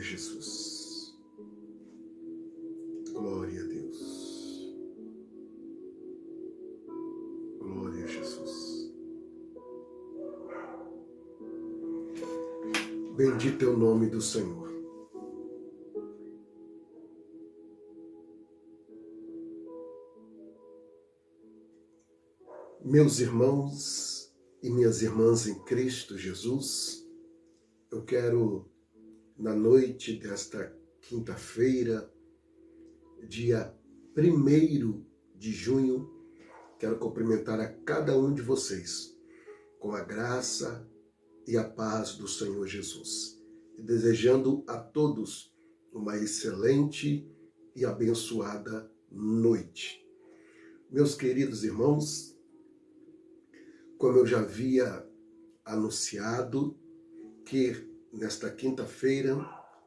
Jesus. Glória a Deus. Glória a Jesus. Bendito é o nome do Senhor. Meus irmãos e minhas irmãs em Cristo Jesus, eu quero, na noite desta quinta-feira, dia 1º de junho, quero cumprimentar a cada um de vocês com a graça e a paz do Senhor Jesus, e desejando a todos uma excelente e abençoada noite. Meus queridos irmãos, como eu já havia anunciado, que nesta quinta-feira,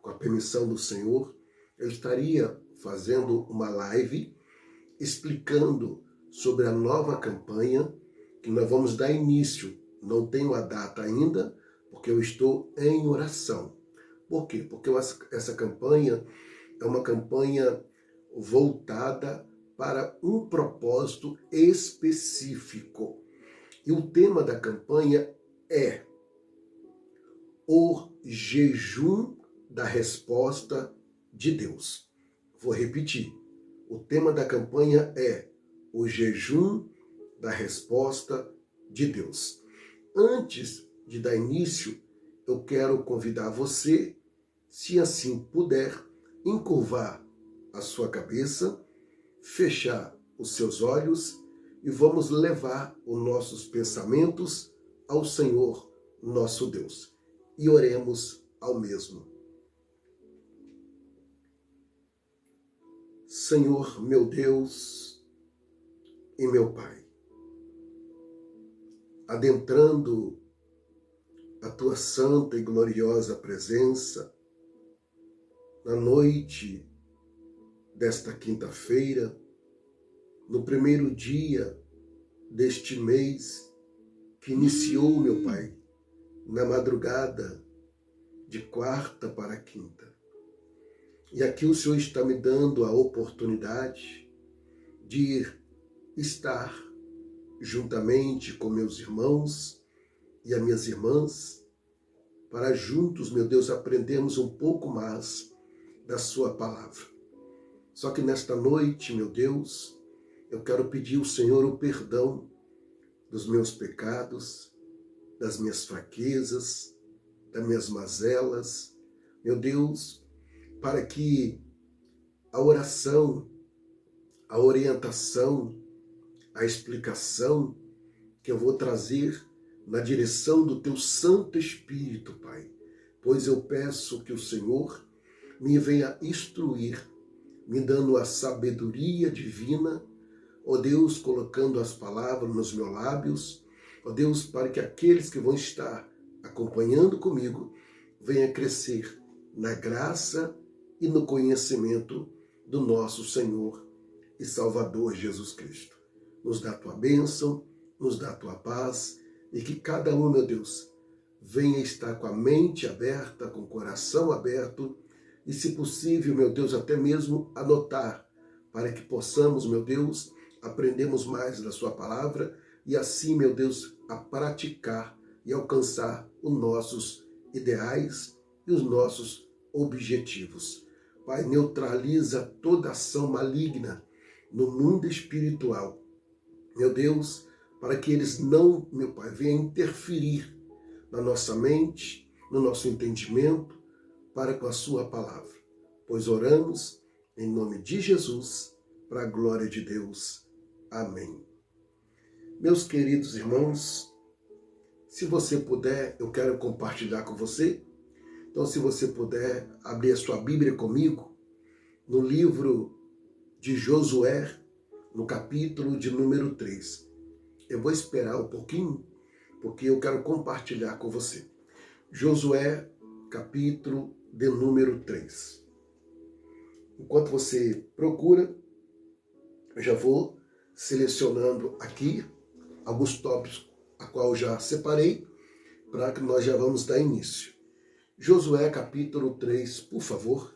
com a permissão do Senhor, eu estaria fazendo uma live explicando sobre a nova campanha que nós vamos dar início. Não tenho a data ainda, porque eu estou em oração. Por quê? Porque essa campanha é uma campanha voltada para um propósito específico. E o tema da campanha é o jejum da resposta de Deus. Vou repetir. O tema da campanha é o jejum da resposta de Deus. Antes de dar início, eu quero convidar você, se assim puder, encurvar a sua cabeça, fechar os seus olhos e vamos levar os nossos pensamentos ao Senhor, nosso Deus. E oremos ao mesmo. Senhor, meu Deus e meu Pai, adentrando a Tua santa e gloriosa presença, na noite desta quinta-feira, no primeiro dia deste mês que iniciou, meu Pai, na madrugada de quarta para quinta. E aqui o Senhor está me dando a oportunidade de estar juntamente com meus irmãos e as minhas irmãs, para juntos, meu Deus, aprendermos um pouco mais da Sua palavra. Só que nesta noite, meu Deus, eu quero pedir ao Senhor o perdão dos meus pecados, das minhas fraquezas, das minhas mazelas, meu Deus, para que a oração, a orientação, a explicação que eu vou trazer na direção do Teu Santo Espírito, Pai, pois eu peço que o Senhor me venha instruir, me dando a sabedoria divina, ó Deus, colocando as palavras nos meus lábios, ó Deus, para que aqueles que vão estar acompanhando comigo venham crescer na graça e no conhecimento do nosso Senhor e Salvador Jesus Cristo. Nos dá a Tua bênção, nos dá a Tua paz, e que cada um, meu Deus, venha estar com a mente aberta, com o coração aberto, e se possível, meu Deus, até mesmo anotar, para que possamos, meu Deus, aprendermos mais da Sua palavra e assim, meu Deus, a praticar e alcançar os nossos ideais e os nossos objetivos. Pai, neutraliza toda ação maligna no mundo espiritual. Meu Deus, para que eles não, meu Pai, venham interferir na nossa mente, no nosso entendimento, para com a Sua palavra. Pois oramos em nome de Jesus, para a glória de Deus. Amém. Meus queridos irmãos, se você puder, eu quero compartilhar com você. Então, se você puder abrir a sua Bíblia comigo, no livro de Josué, no capítulo de número 3. Eu vou esperar um pouquinho, porque eu quero compartilhar com você. Josué, capítulo de número 3. Enquanto você procura, eu já vou selecionando aqui alguns tópicos a qual eu já separei, para que nós já vamos dar início. Josué capítulo 3, por favor.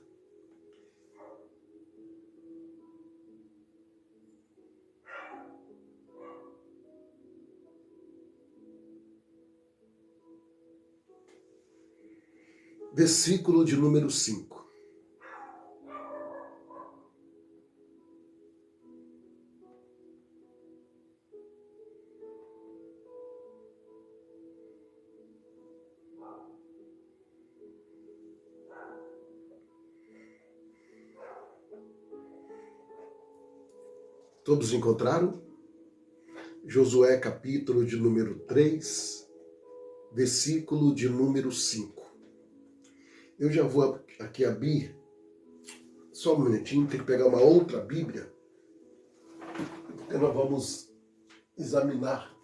Versículo de número 5. Todos encontraram? Josué capítulo de número 3, versículo de número 5. Eu já vou aqui abrir, só um minutinho, tem que pegar uma outra Bíblia, porque nós vamos examinar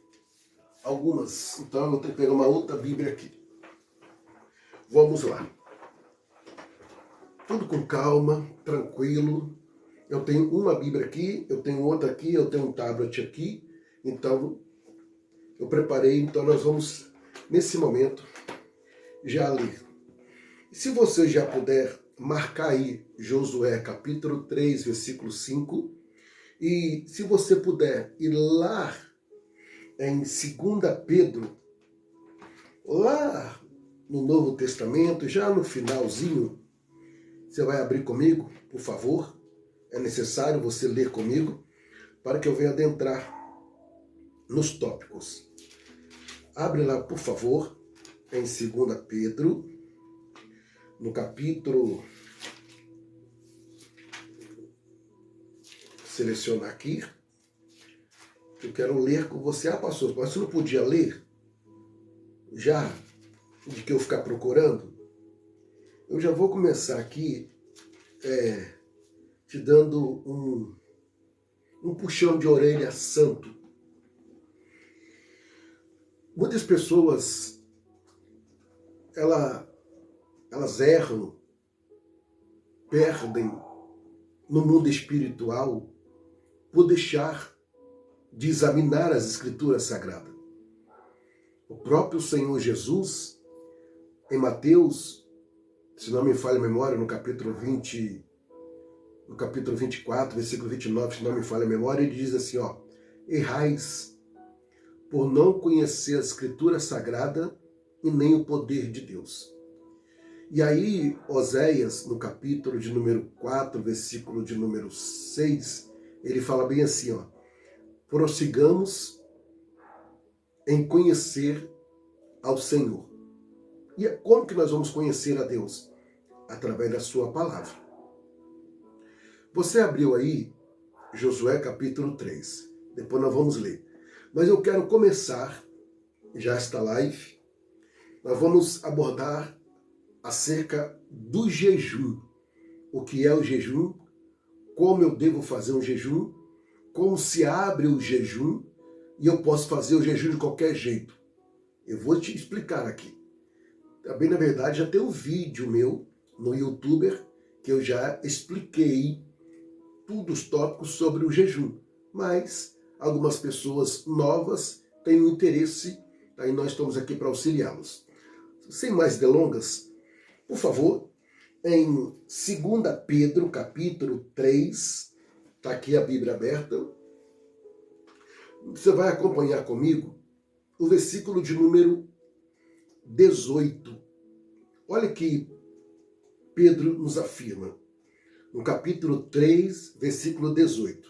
algumas. Então eu vou ter que pegar uma outra Bíblia aqui. Vamos lá. Tudo com calma, tranquilo. Eu tenho uma Bíblia aqui, eu tenho outra aqui, eu tenho um tablet aqui. Então, eu preparei, então nós vamos, nesse momento, já ler. Se você já puder marcar aí Josué capítulo 3, versículo 5, e se você puder ir lá em 2 Pedro, lá no Novo Testamento, já no finalzinho, você vai abrir comigo, por favor. É necessário você ler comigo para que eu venha adentrar nos tópicos. Abre lá, por favor, em 2 Pedro, no capítulo, selecionar aqui, eu quero ler com você. Pastor, mas você não podia ler já de que eu ficar procurando? Eu já vou começar aqui te dando um puxão de orelha santo. Muitas pessoas, elas erram, perdem no mundo espiritual por deixar de examinar as Escrituras Sagradas. O próprio Senhor Jesus, em Mateus, se não me falha a memória, no capítulo 24, versículo 29, se não me falha a memória, ele diz assim, errais por não conhecer a Escritura Sagrada e nem o poder de Deus. E aí, Oséias, no capítulo de número 4, versículo de número 6, ele fala bem assim, prossigamos em conhecer ao Senhor. E como que nós vamos conhecer a Deus? Através da sua palavra. Você abriu aí Josué capítulo 3. Depois nós vamos ler. Mas eu quero começar já esta live. Nós vamos abordar acerca do jejum. O que é o jejum? Como eu devo fazer um jejum? Como se abre o jejum? E eu posso fazer o jejum de qualquer jeito. Eu vou te explicar aqui. Também, na verdade, já tem um vídeo meu no YouTuber que eu já expliquei todos os tópicos sobre o jejum. Mas algumas pessoas novas têm um interesse, aí nós estamos aqui para auxiliá-los. Sem mais delongas, por favor, em 2 Pedro, capítulo 3, está aqui a Bíblia aberta, você vai acompanhar comigo o versículo de número 18. Olha que Pedro nos afirma, no capítulo 3, versículo 18.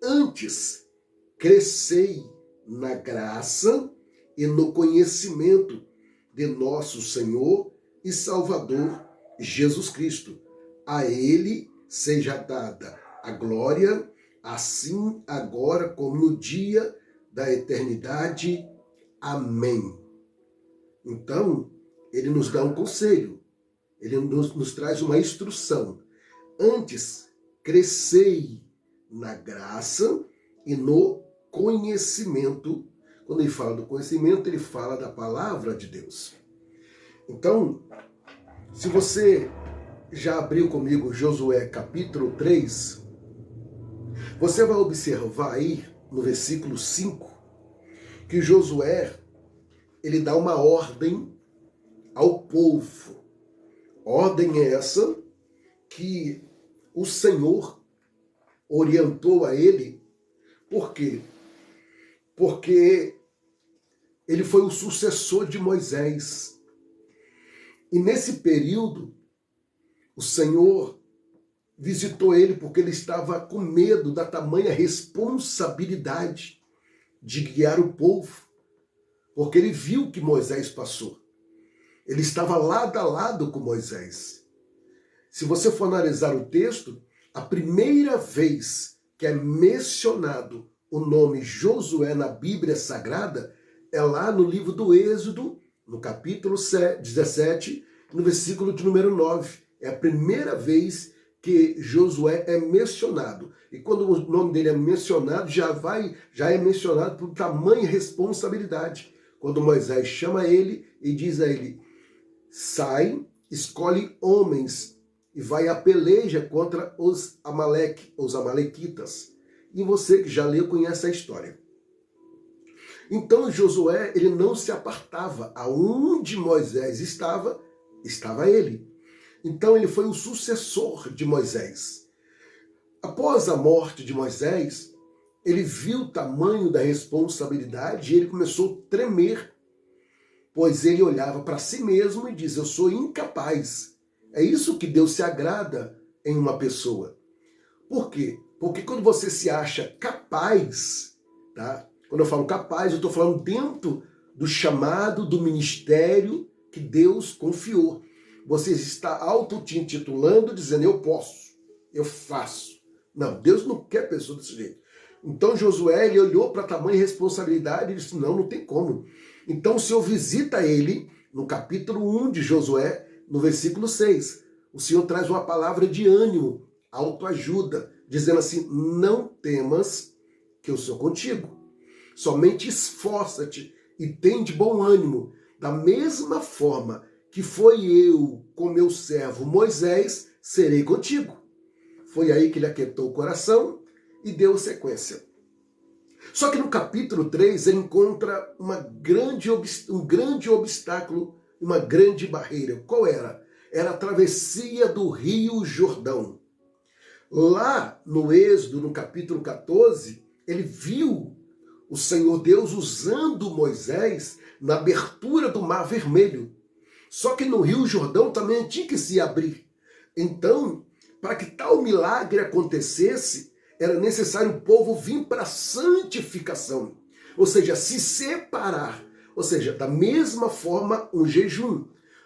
Antes, crescei na graça e no conhecimento de nosso Senhor e Salvador Jesus Cristo. A Ele seja dada a glória, assim agora como no dia da eternidade. Amém. Então, ele nos dá um conselho, ele nos traz uma instrução. Antes, crescei na graça e no conhecimento. Quando ele fala do conhecimento, ele fala da palavra de Deus. Então, se você já abriu comigo Josué capítulo 3, você vai observar aí no versículo 5 que Josué, ele dá uma ordem ao povo. Ordem é essa que o Senhor orientou a ele. Por quê? Porque ele foi o sucessor de Moisés. E nesse período, o Senhor visitou ele porque ele estava com medo da tamanha responsabilidade de guiar o povo. Porque ele viu que Moisés passou. Ele estava lado a lado com Moisés. Se você for analisar o texto, a primeira vez que é mencionado o nome Josué na Bíblia Sagrada é lá no livro do Êxodo, no capítulo 17, no versículo de número 9. É a primeira vez que Josué é mencionado. E quando o nome dele é mencionado, já é mencionado por tamanha responsabilidade. Quando Moisés chama ele e diz a ele, sai, escolhe homens e vai à peleja contra os amalequitas. E você que já leu conhece a história. Então Josué, ele não se apartava. Aonde Moisés estava ele. Então ele foi o sucessor de Moisés. Após a morte de Moisés, ele viu o tamanho da responsabilidade e ele começou a tremer, pois ele olhava para si mesmo e diz, eu sou incapaz. É isso que Deus se agrada em uma pessoa. Por quê? Porque quando você se acha capaz, tá? Quando eu falo capaz, eu estou falando dentro do chamado, do ministério que Deus confiou. Você está auto-intitulando, dizendo, eu posso, eu faço. Não, Deus não quer pessoa desse jeito. Então Josué, ele olhou para a tamanha responsabilidade e disse, não tem como. Então o Senhor visita ele, no capítulo 1 de Josué, no versículo 6. O Senhor traz uma palavra de ânimo, autoajuda, dizendo assim, não temas que eu sou contigo. Somente esforça-te e tem de bom ânimo. Da mesma forma que foi eu com meu servo Moisés, serei contigo. Foi aí que ele aquietou o coração e deu sequência. Só que no capítulo 3 ele encontra um grande obstáculo, uma grande barreira. Qual era? Era a travessia do Rio Jordão. Lá no Êxodo, no capítulo 14, ele viu o Senhor Deus usando Moisés na abertura do Mar Vermelho. Só que no Rio Jordão também tinha que se abrir. Então, para que tal milagre acontecesse, era necessário o povo vir para a santificação. Ou seja, se separar. Ou seja, da mesma forma, um jejum.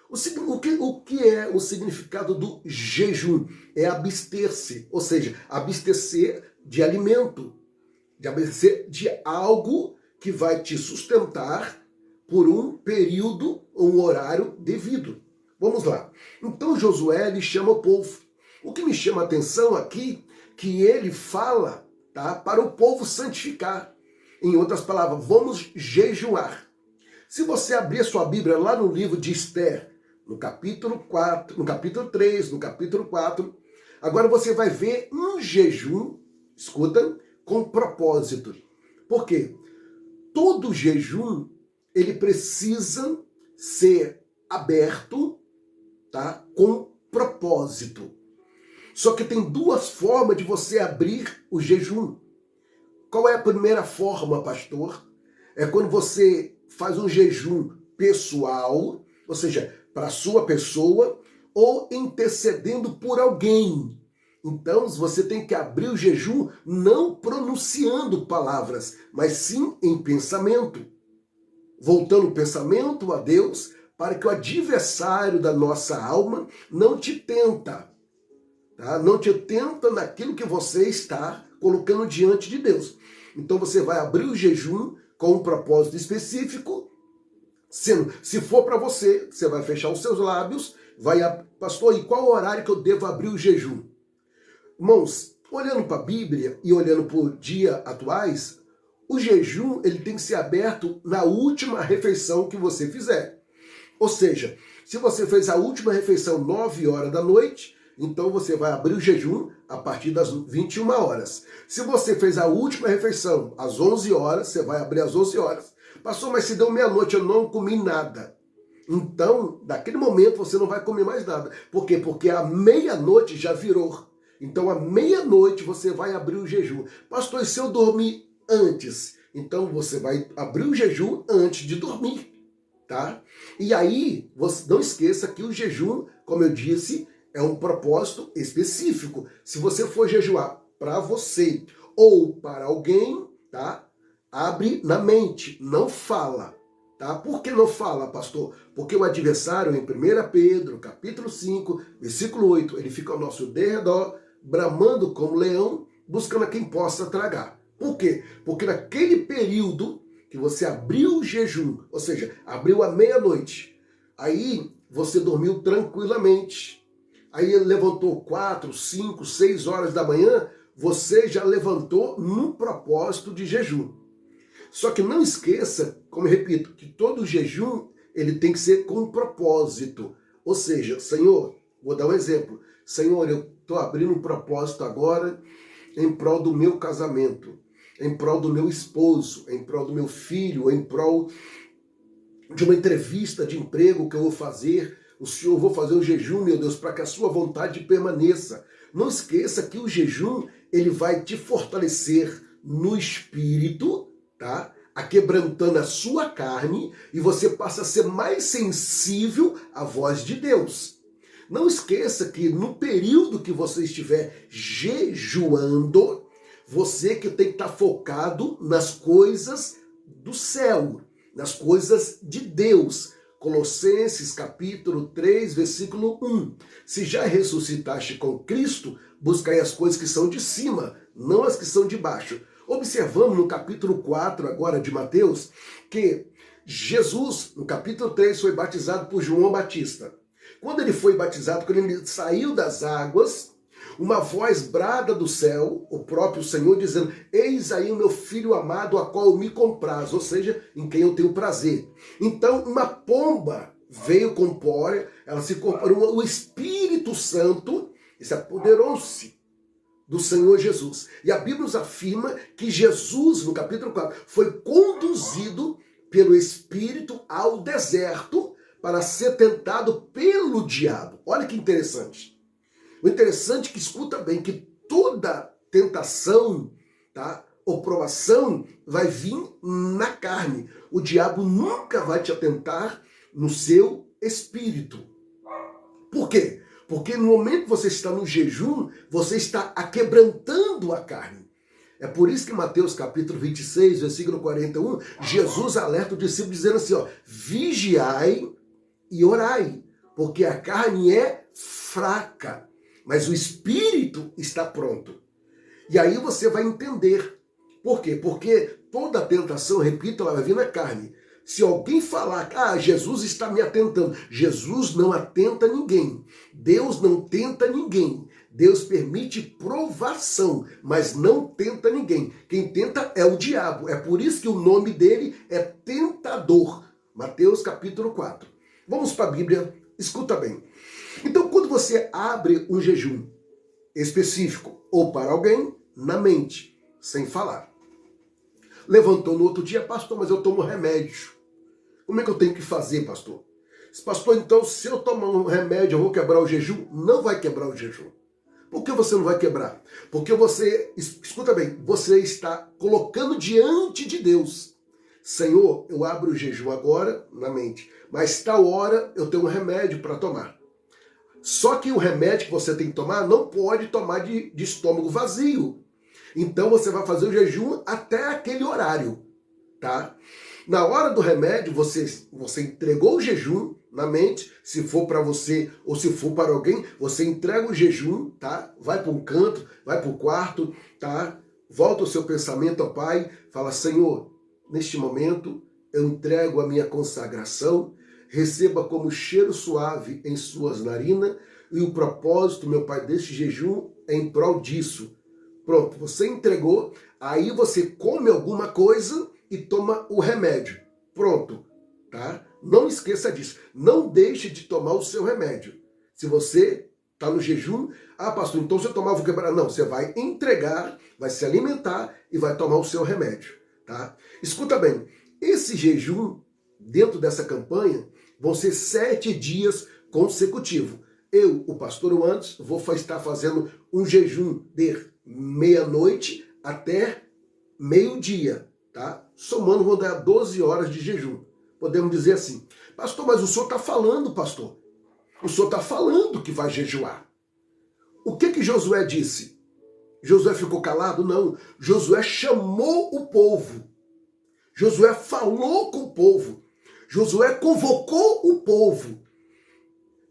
O que é o significado do jejum? É abster-se. Ou seja, abster de alimento. De abster de algo que vai te sustentar por um período, um horário devido. Vamos lá. Então Josué, ele chama o povo. O que me chama a atenção aqui, que ele fala, tá, para o povo santificar. Em outras palavras, vamos jejuar. Se você abrir a sua Bíblia lá no livro de Esther, no capítulo 4, no capítulo 3, no capítulo 4, agora você vai ver um jejum, escuta, com propósito. Por quê? Todo jejum, ele precisa ser aberto, tá, com propósito. Só que tem duas formas de você abrir o jejum. Qual é a primeira forma, pastor? É quando você faz um jejum pessoal, ou seja, para a sua pessoa, ou intercedendo por alguém. Então, você tem que abrir o jejum não pronunciando palavras, mas sim em pensamento. Voltando o pensamento a Deus, para que o adversário da nossa alma não te tenta. Tá? Não te tenta naquilo que você está colocando diante de Deus. Então você vai abrir o jejum com um propósito específico. Se for para você, você vai fechar os seus lábios, pastor, e qual horário que eu devo abrir o jejum? Irmãos, olhando para a Bíblia e olhando para o dia atuais, o jejum ele tem que ser aberto na última refeição que você fizer. Ou seja, se você fez a última refeição 9 horas da noite, então você vai abrir o jejum a partir das 21 horas. Se você fez a última refeição às 11 horas, você vai abrir às 11 horas. Pastor, mas se deu meia-noite, eu não comi nada. Então, daquele momento você não vai comer mais nada. Por quê? Porque a meia-noite já virou. Então, à meia-noite você vai abrir o jejum. Pastor, e se eu dormir antes? Então, você vai abrir o jejum antes de dormir, tá? E aí, você não esqueça que o jejum, como eu disse, é um propósito específico. Se você for jejuar para você ou para alguém, tá? Abre na mente, não fala. Tá? Por que não fala, pastor? Porque o adversário, em 1 Pedro, capítulo 5, versículo 8, ele fica ao nosso derredor, bramando como leão, buscando a quem possa tragar. Por quê? Porque naquele período que você abriu o jejum, ou seja, abriu à meia-noite, aí você dormiu tranquilamente, aí ele levantou 4, 5, 6 horas da manhã, você já levantou num propósito de jejum. Só que não esqueça, como eu repito, que todo jejum ele tem que ser com um propósito. Ou seja, Senhor, vou dar um exemplo. Senhor, eu estou abrindo um propósito agora em prol do meu casamento, em prol do meu esposo, em prol do meu filho, em prol de uma entrevista de emprego que eu vou fazer. O Senhor, vou fazer um jejum, meu Deus, para que a sua vontade permaneça. Não esqueça que o jejum ele vai te fortalecer no espírito, tá? Aquebrantando a sua carne, e você passa a ser mais sensível à voz de Deus. Não esqueça que no período que você estiver jejuando, você que tem que estar focado nas coisas do céu, nas coisas de Deus. Colossenses capítulo 3, versículo 1. Se já ressuscitaste com Cristo, buscai as coisas que são de cima, não as que são de baixo. Observamos no capítulo 4 agora de Mateus, que Jesus, no capítulo 3, foi batizado por João Batista. Quando ele foi batizado, quando ele saiu das águas, uma voz brada do céu, o próprio Senhor dizendo, eis aí o meu filho amado, a qual me compraz, ou seja, em quem eu tenho prazer. Então uma pomba veio corpórea, ela se comparou, o Espírito Santo se apoderou-se do Senhor Jesus. E a Bíblia nos afirma que Jesus, no capítulo 4, foi conduzido pelo Espírito ao deserto para ser tentado pelo diabo. Olha que interessante. O interessante é que escuta bem que toda tentação, tá, ou provação vai vir na carne. O diabo nunca vai te atentar no seu espírito. Por quê? Porque no momento que você está no jejum, você está aquebrantando a carne. É por isso que em Mateus capítulo 26, versículo 41, Jesus alerta o discípulo dizendo assim, ó, vigiai e orai, porque a carne é fraca, mas o espírito está pronto. E aí você vai entender. Por quê? Porque toda tentação, repito, ela vai vir na carne. Se alguém falar, Jesus está me atentando, Jesus não atenta ninguém. Deus não tenta ninguém. Deus permite provação, mas não tenta ninguém. Quem tenta é o diabo. É por isso que o nome dele é tentador. Mateus capítulo 4. Vamos para a Bíblia, escuta bem. Então, quando você abre um jejum específico ou para alguém, na mente, sem falar. Levantou no outro dia, pastor, mas eu tomo remédio. Como é que eu tenho que fazer, pastor? Pastor, então, se eu tomar um remédio, eu vou quebrar o jejum? Não vai quebrar o jejum. Por que você não vai quebrar? Porque você, escuta bem, você está colocando diante de Deus. Senhor, eu abro o jejum agora na mente, mas tal hora eu tenho um remédio para tomar. Só que o remédio que você tem que tomar não pode tomar de estômago vazio. Então você vai fazer o jejum até aquele horário, tá? Na hora do remédio, você entregou o jejum na mente, se for para você ou se for para alguém, você entrega o jejum, tá? Vai para um canto, vai para o quarto, tá? Volta o seu pensamento ao Pai, fala, Senhor, neste momento eu entrego a minha consagração, receba como cheiro suave em suas narinas, e o propósito, meu Pai, deste jejum é em prol disso. Pronto, você entregou, aí você come alguma coisa e toma o remédio. Pronto, tá? Não esqueça disso. Não deixe de tomar o seu remédio. Se você está no jejum, pastor, então se eu tomar, eu vou quebrar. Não, você vai entregar, vai se alimentar e vai tomar o seu remédio, tá? Escuta bem, esse jejum, dentro dessa campanha, Vão ser 7 dias consecutivos. Eu, o pastor Wanderson, vou estar fazendo um jejum de meia-noite até meio-dia, tá? Somando, vou dar 12 horas de jejum. Podemos dizer assim, pastor, mas o senhor está falando, pastor. O senhor está falando que vai jejuar. O que Josué disse? Josué ficou calado? Não. Josué chamou o povo. Josué falou com o povo. Josué convocou o povo.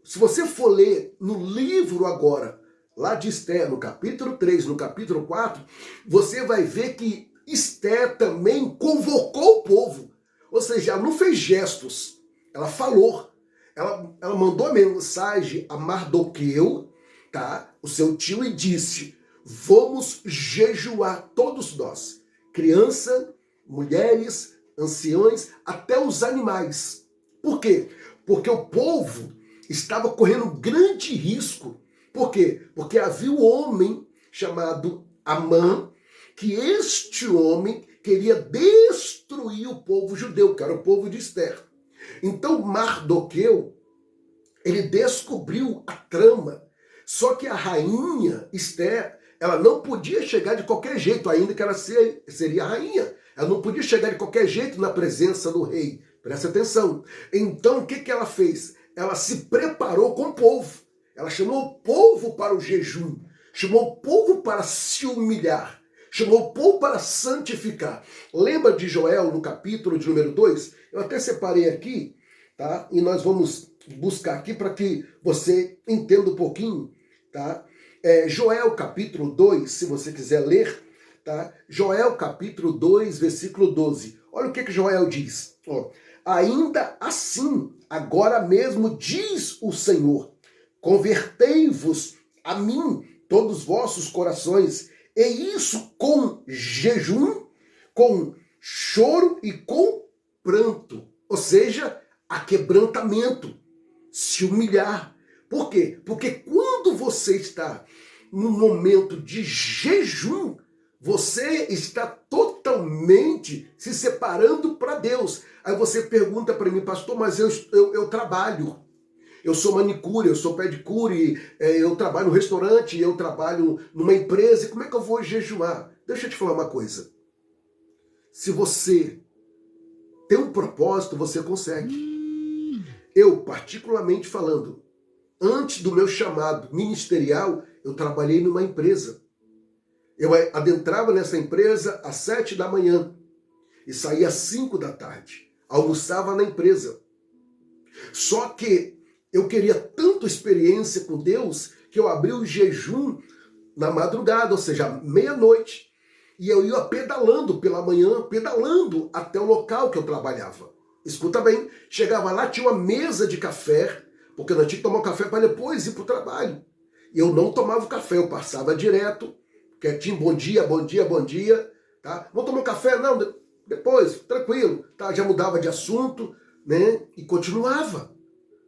Se você for ler no livro agora, lá de Esther, no capítulo 3, no capítulo 4, você vai ver que Esther também convocou o povo. Ou seja, ela não fez gestos, ela falou. Ela mandou a mensagem a Mardoqueu, tá? O seu tio, e disse, vamos jejuar todos nós. Criança, mulheres, anciões, até os animais. Por quê? Porque o povo estava correndo grande risco. Por quê? Porque havia um homem chamado Amã, que este homem queria destruir o povo judeu, que era o povo de Esther. Então Mardoqueu, ele descobriu a trama. Só que a rainha Esther, ela não podia chegar de qualquer jeito, ainda que ela seria rainha. Ela não podia chegar de qualquer jeito na presença do rei. Presta atenção. Então o que ela fez? Ela se preparou com o povo. Ela chamou o povo para o jejum. Chamou o povo para se humilhar. Chamou o povo para santificar. Lembra de Joel no capítulo de número 2? Eu até separei aqui, tá? E nós vamos buscar aqui para que você entenda um pouquinho, tá? Joel capítulo 2, se você quiser ler, tá? Joel capítulo 2, versículo 12. Olha o que Joel diz. Ó, ainda assim, agora mesmo diz o Senhor, convertei-vos a mim, todos os vossos corações, e isso com jejum, com choro e com pranto. Ou seja, aquebrantamento, se humilhar. Por quê? Porque quando você está num momento de jejum, você está totalmente se separando para Deus. Aí você pergunta para mim, pastor, mas eu trabalho. Eu sou manicure, eu sou pedicure, eu trabalho no restaurante, eu trabalho numa empresa, e como é que eu vou jejuar? Deixa eu te falar uma coisa. Se você tem um propósito, você consegue. Eu, particularmente falando, antes do meu chamado ministerial, eu trabalhei numa empresa. Eu adentrava nessa empresa às 7 da manhã e saía às 5 da tarde. Almoçava na empresa. Só que eu queria tanto experiência com Deus que eu abri o jejum na madrugada, ou seja, meia-noite. E eu ia pedalando pela manhã, pedalando até o local que eu trabalhava. Escuta bem, chegava lá, tinha uma mesa de café, porque nós tínhamos que tomar um café para depois ir para o trabalho. E eu não tomava o café, eu passava direto, quietinho, bom dia, bom dia, bom dia. Tá? Vamos tomar um café? Não, depois, tranquilo. Tá? Já mudava de assunto, né? E continuava.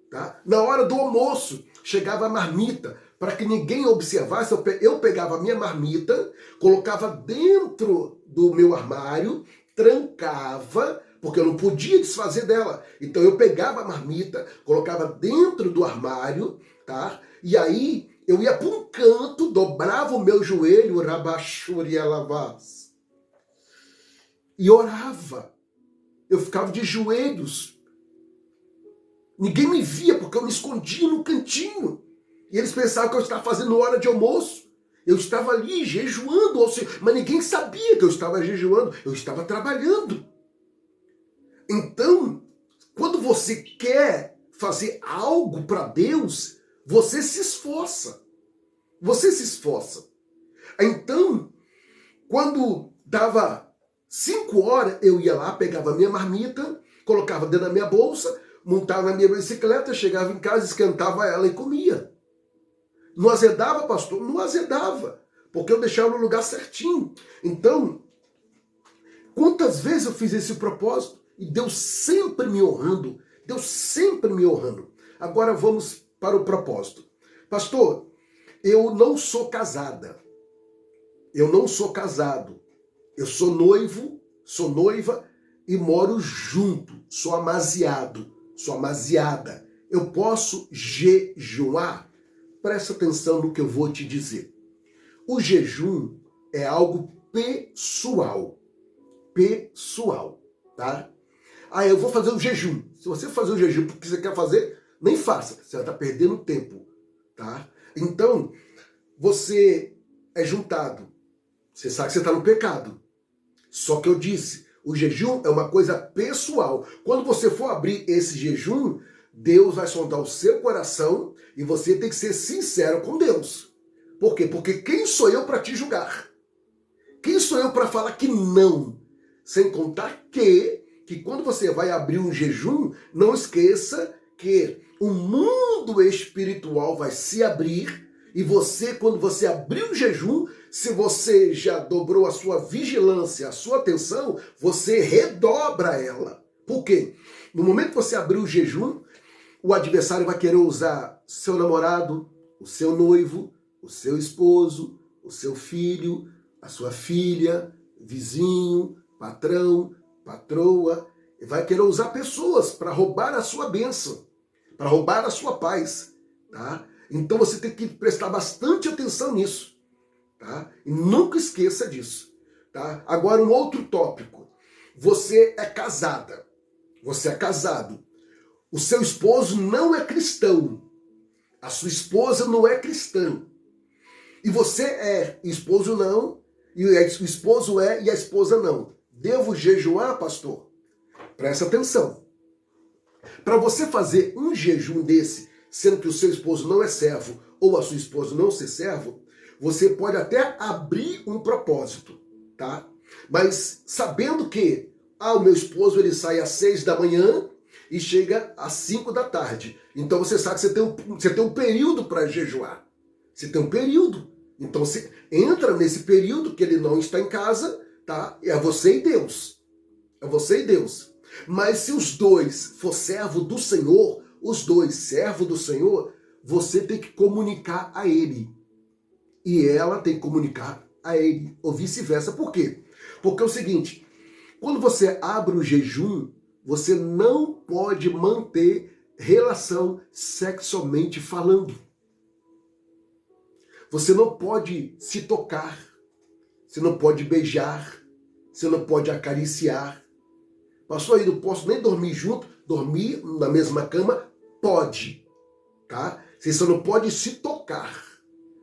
Tá? Na hora do almoço, chegava a marmita. Para que ninguém observasse, eu pegava a minha marmita, colocava dentro do meu armário, trancava, porque eu não podia desfazer dela. Então eu pegava a marmita, colocava dentro do armário, tá? E aí eu ia para um canto, dobrava o meu joelho, rabachurialavas, e orava. Eu ficava de joelhos. Ninguém me via, porque eu me escondia no cantinho. E eles pensavam que eu estava fazendo hora de almoço. Eu estava ali jejuando, mas ninguém sabia que eu estava jejuando. Eu estava trabalhando. Então, quando você quer fazer algo para Deus, você se esforça. Você se esforça. Então, quando dava 5 horas, eu ia lá, pegava a minha marmita, colocava dentro da minha bolsa, montava na minha bicicleta, chegava em casa, esquentava ela e comia. Não azedava, pastor? Não azedava, porque eu deixava no lugar certinho. Então, quantas vezes eu fiz esse propósito e Deus sempre me honrando, Deus sempre me honrando. Agora vamos para o propósito. Pastor, eu não sou casada, eu não sou casado, eu sou noivo, sou noiva e moro junto, sou amaziado, sou amaziada, eu posso jejuar? Presta atenção no que eu vou te dizer. O jejum é algo pessoal. Pessoal, tá? Ah, eu vou fazer um jejum. Se você fazer um jejum porque você quer fazer, nem faça. Você vai estar perdendo tempo, tá? Então, você é juntado. Você sabe que você está no pecado. Só que eu disse, o jejum é uma coisa pessoal. Quando você for abrir esse jejum, Deus vai sondar o seu coração e você tem que ser sincero com Deus. Por quê? Porque quem sou eu para te julgar? Quem sou eu para falar que não? Sem contar que quando você vai abrir um jejum, não esqueça que o mundo espiritual vai se abrir e você, quando você abrir o jejum, se você já dobrou a sua vigilância, a sua atenção, você redobra ela. Por quê? No momento que você abrir o jejum, o adversário vai querer usar seu namorado, o seu noivo, o seu esposo, o seu filho, a sua filha, vizinho, patrão, patroa, vai querer usar pessoas para roubar a sua bênção, para roubar a sua paz, tá? Então você tem que prestar bastante atenção nisso, tá? E nunca esqueça disso, tá? Agora um outro tópico. Você é casada, você é casado. O seu esposo não é cristão. A sua esposa não é cristã. E você é, esposo não, e o esposo é e a esposa não. Devo jejuar, pastor? Presta atenção. Para você fazer um jejum desse, sendo que o seu esposo não é servo ou a sua esposa não ser servo, você pode até abrir um propósito, tá? Mas sabendo que, o meu esposo ele sai às 6 da manhã e chega às 5 da tarde. Então você sabe que você tem um período para jejuar. Você tem um período. Então você entra nesse período que ele não está em casa, tá? É você e Deus. É você e Deus. Mas se os dois for servo do Senhor, os dois servo do Senhor, você tem que comunicar a ele. E ela tem que comunicar a ele. Ou vice-versa. Por quê? Porque é o seguinte, quando você abre o jejum, você não pode manter relação sexualmente falando. Você não pode se tocar, você não pode beijar, você não pode acariciar. Pastor, aí não posso nem dormir junto, dormir na mesma cama? Pode, tá? Você só não pode se tocar.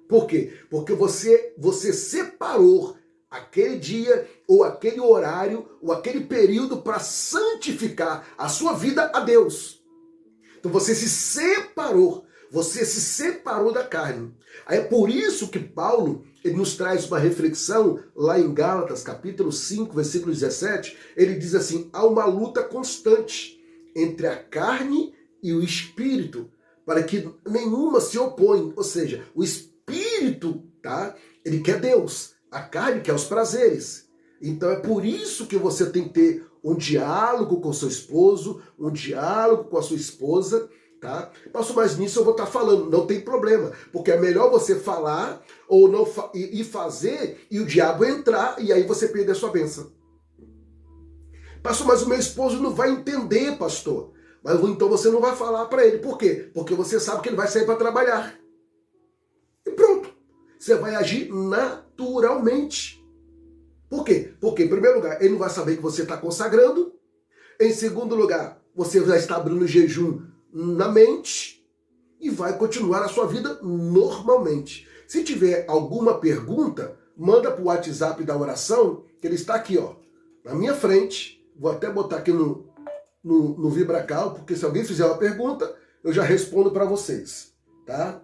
Por quê? Porque você separou aquele dia, ou aquele horário, ou aquele período para santificar a sua vida a Deus. Então você se separou da carne. Aí é por isso que Paulo ele nos traz uma reflexão lá em Gálatas, capítulo 5, versículo 17, ele diz assim, há uma luta constante entre a carne e o espírito, para que nenhuma se opõe, ou seja, o espírito, tá? Ele quer Deus, a carne quer os prazeres. Então é por isso que você tem que ter um diálogo com seu esposo, um diálogo com a sua esposa, tá? Mas nisso eu vou estar falando, não tem problema, porque é melhor você falar ou não e fazer e o diabo entrar e aí você perder a sua bênção. Pastor, mas o meu esposo não vai entender, pastor. Mas então você não vai falar para ele. Por quê? Porque você sabe que ele vai sair para trabalhar. E pronto. Você vai agir naturalmente. Por quê? Porque, em primeiro lugar, ele não vai saber que você está consagrando. Em segundo lugar, você já está abrindo jejum na mente e vai continuar a sua vida normalmente. Se tiver alguma pergunta, manda para o WhatsApp da oração, que ele está aqui, ó, na minha frente. Vou até botar aqui no Vibracal, porque se alguém fizer uma pergunta, eu já respondo para vocês, tá?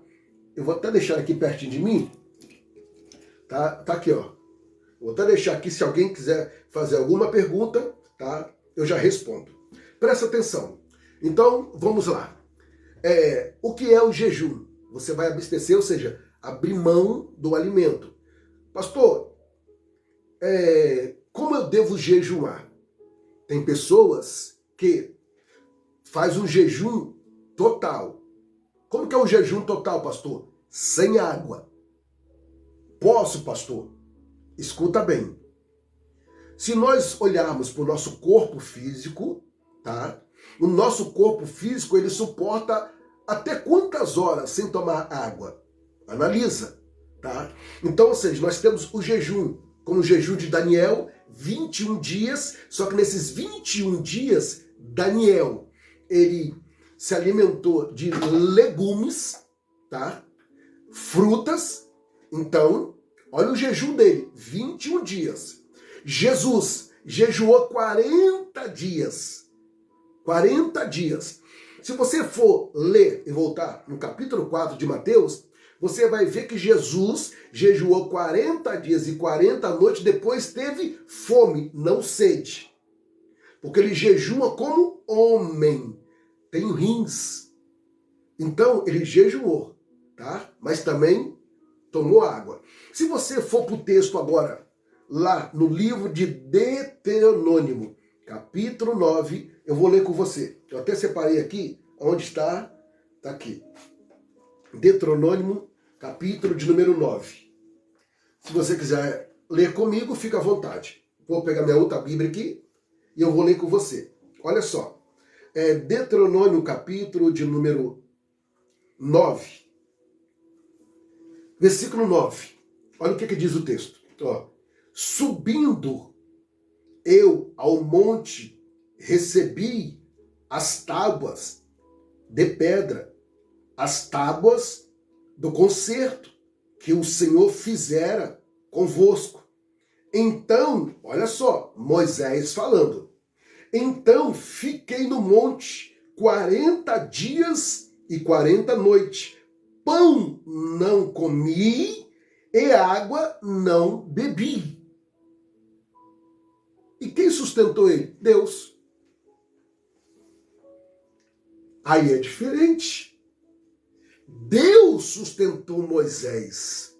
Eu vou até deixar aqui pertinho de mim, tá? Tá aqui, ó. Vou até deixar aqui, se alguém quiser fazer alguma pergunta, tá? Eu já respondo. Presta atenção. Então, vamos lá. O que é o jejum? Você vai abastecer, ou seja, abrir mão do alimento. Pastor, como eu devo jejuar? Tem pessoas que faz um jejum total. Como que é o jejum total, pastor? Sem água. Posso, pastor? Escuta bem. Se nós olharmos para o nosso corpo físico, tá? o nosso corpo físico, ele suporta até quantas horas sem tomar água? Analisa, tá? Então, ou seja, nós temos o jejum, como o jejum de Daniel, 21 dias, só que nesses 21 dias, Daniel, ele se alimentou de legumes, tá? Frutas. Então, olha o jejum dele, 21 dias. Jesus jejuou 40 dias. 40 dias. Se você for ler e voltar no capítulo 4 de Mateus, você vai ver que Jesus jejuou 40 dias e 40 noites, depois teve fome, não sede. Porque ele jejua como homem, tem rins. Então, ele jejuou, tá? Mas também tomou água. Se você for para o texto agora, lá no livro de Deuteronômio, capítulo 9, eu vou ler com você. Eu até separei aqui, onde está? Está aqui. Deuteronômio, capítulo de número 9. Se você quiser ler comigo, fica à vontade. Vou pegar minha outra Bíblia aqui e eu vou ler com você. Olha só. Deuteronômio, capítulo de número 9. Versículo 9. Olha o que diz o texto. Ó. Subindo eu ao monte, recebi as tábuas de pedra, as tábuas do concerto que o Senhor fizera convosco. Então, olha só, Moisés falando. Então fiquei no monte 40 dias e 40 noites. Pão não comi e água não bebi. E quem sustentou ele? Deus. Aí é diferente. Deus sustentou Moisés.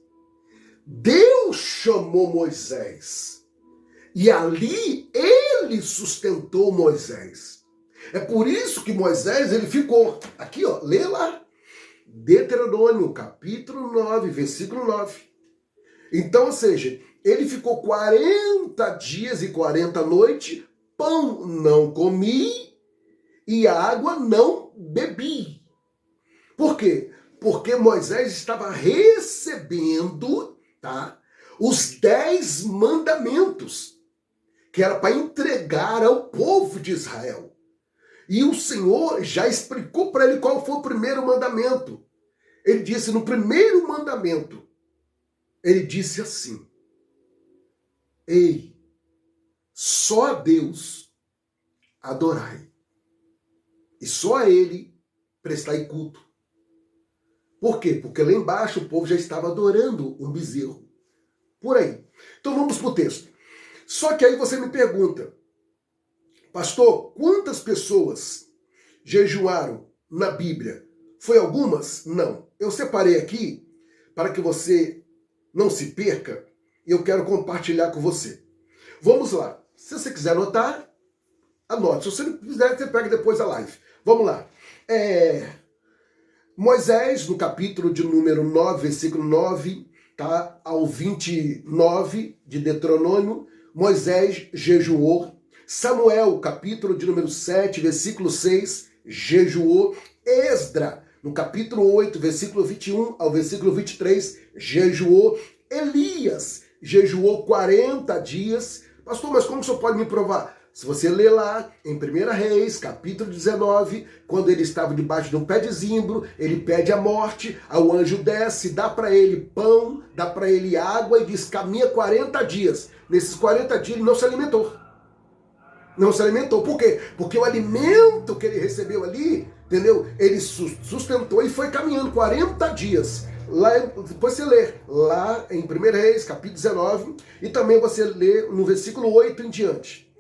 Deus chamou Moisés. E ali ele sustentou Moisés. É por isso que Moisés ele ficou. Aqui, ó, lê lá. Deuteronômio, capítulo 9, versículo 9. Então, ou seja, ele ficou 40 dias e 40 noites, pão não comi e água não bebi. Por quê? Porque Moisés estava recebendo, tá, os 10 mandamentos, que era para entregar ao povo de Israel. E o Senhor já explicou para ele qual foi o primeiro mandamento. Ele disse no primeiro mandamento, ele disse assim: ei, só a Deus adorai, e só a Ele prestai culto. Por quê? Porque lá embaixo o povo já estava adorando um bezerro. Por aí. Então vamos para o texto. Só que aí você me pergunta, pastor, quantas pessoas jejuaram na Bíblia? Foi algumas? Não. Eu separei aqui para que você não se perca e eu quero compartilhar com você. Vamos lá. Se você quiser anotar, anote. Se você não quiser, você pega depois a live. Vamos lá. Moisés, no capítulo de número 9, versículo 9, tá, ao 29 de Deuteronômio, Moisés jejuou. Samuel, capítulo de número 7, versículo 6, jejuou. Esdra, no capítulo 8, versículo 21 ao versículo 23, jejuou. Elias jejuou 40 dias. Pastor, mas como o senhor pode me provar? Se você ler lá em 1 Reis, capítulo 19, quando ele estava debaixo de um pé de zimbro, ele pede a morte, o anjo desce, dá para ele pão, dá para ele água e diz, caminha 40 dias. Nesses 40 dias ele não se alimentou. Não se alimentou. Por quê? Porque o alimento que ele recebeu ali, entendeu? Ele sustentou e foi caminhando 40 dias. Lá, depois você lê lá em 1 Reis, capítulo 19, e também você lê no versículo 8 em diante.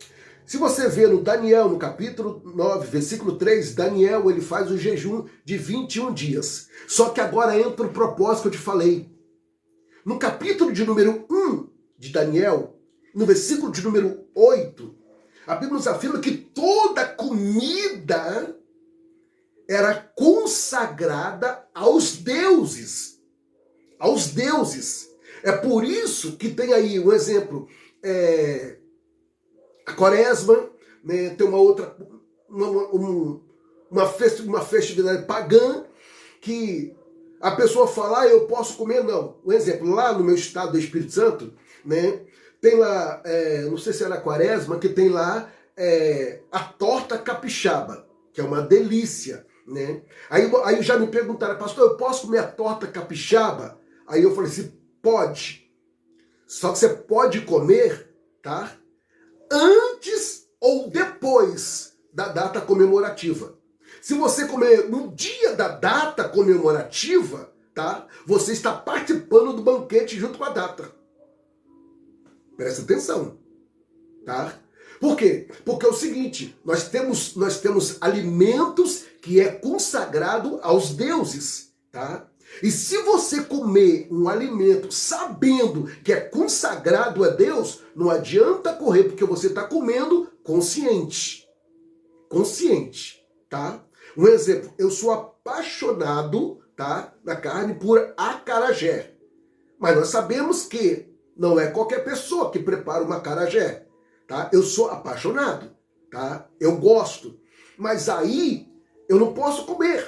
Se você vê no Daniel, no capítulo 9, versículo 3, Daniel ele faz o jejum de 21 dias. Só que agora entra o propósito que eu te falei. No capítulo de número 1 de Daniel, no versículo de número 8, a Bíblia nos afirma que toda comida era consagrada aos deuses. Aos deuses. É por isso que tem aí um exemplo, a quaresma, né, tem uma outra uma festividade pagã que a pessoa fala, eu posso comer, não. Um exemplo, lá no meu estado do Espírito Santo, né, tem lá, não sei se era quaresma, que tem lá a torta capixaba, que é uma delícia, né? Aí já me perguntaram, pastor, eu posso comer a torta capixaba? Aí eu falei assim, pode. Só que você pode comer, tá? Antes ou depois da data comemorativa. Se você comer no dia da data comemorativa, tá? Você está participando do banquete junto com a data. Presta atenção, tá? Por quê? Porque é o seguinte, nós temos alimentos que é consagrado aos deuses, tá? E se você comer um alimento sabendo que é consagrado a Deus, não adianta correr, porque você está comendo consciente. Consciente, tá? Um exemplo, eu sou apaixonado, tá, na carne por acarajé. Mas nós sabemos que não é qualquer pessoa que prepara uma acarajé, tá? Eu sou apaixonado, tá? Eu gosto. Mas aí eu não posso comer.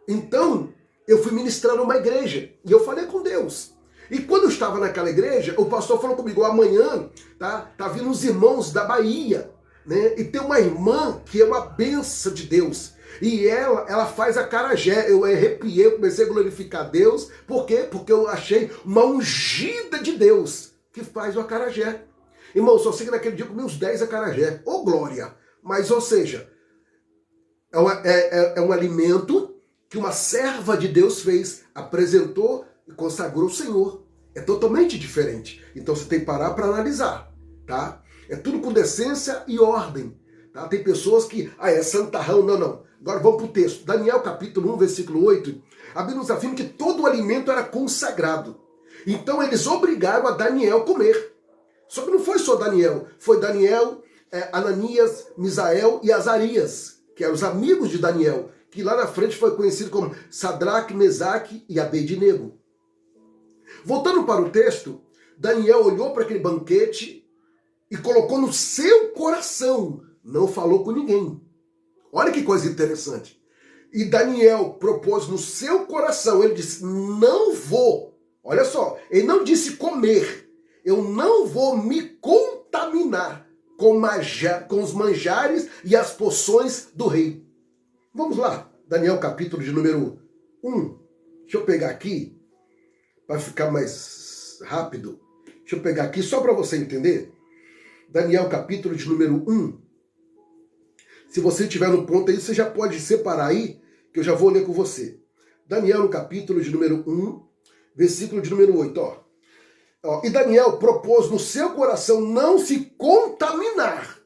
Então, eu fui ministrar numa igreja e eu falei com Deus. E quando eu estava naquela igreja, o pastor falou comigo, amanhã, tá vindo uns irmãos da Bahia, né? E tem uma irmã que é uma benção de Deus. E ela faz acarajé. Eu arrepiei, eu comecei a glorificar Deus. Por quê? Porque eu achei uma ungida de Deus que faz o acarajé. Irmão, só sei que naquele dia eu comi uns 10 acarajé. Ô glória! Mas, ou seja, é um alimento que uma serva de Deus fez, apresentou e consagrou o Senhor. É totalmente diferente. Então você tem que parar para analisar, tá? É tudo com decência e ordem. Tá? Tem pessoas que, é santarrão, não. Agora vamos para o texto. Daniel capítulo 1, versículo 8. A Bíblia nos afirma que todo o alimento era consagrado. Então eles obrigaram a Daniel a comer. Só que não foi só Daniel. Foi Daniel, Ananias, Misael e Azarias, que eram os amigos de Daniel, que lá na frente foi conhecido como Sadraque, Mesaque e Abednego. Voltando para o texto, Daniel olhou para aquele banquete e colocou no seu coração, não falou com ninguém. Olha que coisa interessante. E Daniel propôs no seu coração, ele disse, não vou, olha só, ele não disse comer, eu não vou me contaminar com os manjares e as poções do rei. Vamos lá, Daniel capítulo de número 1. Deixa eu pegar aqui, para ficar mais rápido. Deixa eu pegar aqui só para você entender. Daniel capítulo de número 1. Se você estiver no ponto aí, você já pode separar aí, que eu já vou ler com você. Daniel no capítulo de número 1, versículo de número 8. E Daniel propôs no seu coração não se contaminar.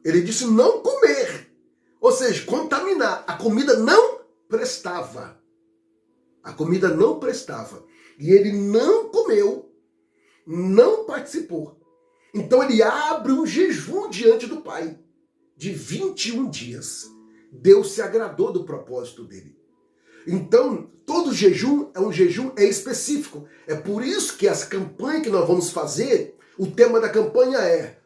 Ele disse não comer. Ou seja, contaminar. A comida não prestava. A comida não prestava. E ele não comeu, não participou. Então ele abre um jejum diante do Pai de 21 dias. Deus se agradou do propósito dele. Então, todo jejum é um jejum específico. É por isso que as campanhas que nós vamos fazer, o tema da campanha é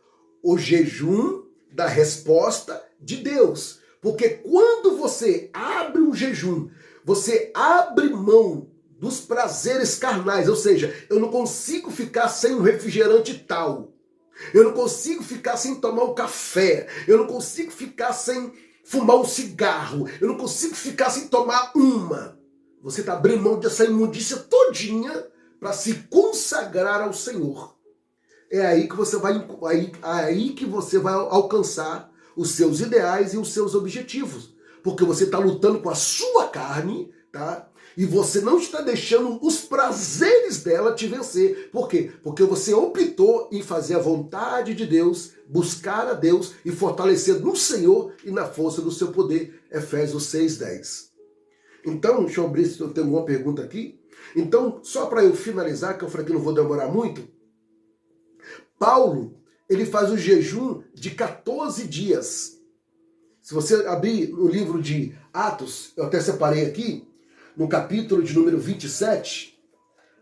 o jejum da resposta de Deus. Porque quando você abre um jejum, você abre mão dos prazeres carnais, ou seja, eu não consigo ficar sem um refrigerante tal, eu não consigo ficar sem tomar um café, eu não consigo ficar sem fumar um cigarro, eu não consigo ficar sem tomar uma. Você está abrindo mão dessa imundícia todinha para se consagrar ao Senhor. É aí que você vai alcançar os seus ideais e os seus objetivos. Porque você está lutando com a sua carne, tá? E você não está deixando os prazeres dela te vencer. Por quê? Porque você optou em fazer a vontade de Deus, buscar a Deus e fortalecer no Senhor e na força do seu poder. Efésios 6:10. Então, deixa eu abrir se eu tenho alguma pergunta aqui. Então, só para eu finalizar, que eu falei que não vou demorar muito, Paulo, ele faz o jejum de 14 dias. Se você abrir no livro de Atos, eu até separei aqui, no capítulo de número 27,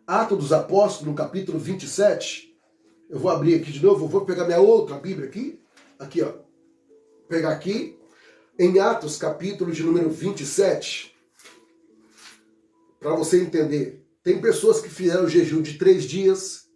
Atos dos Apóstolos, no capítulo 27, eu vou abrir aqui de novo, eu vou pegar minha outra Bíblia aqui, ó. pegar aqui em Atos, capítulo de número 27, para você entender. Tem pessoas que fizeram jejum de 3 dias,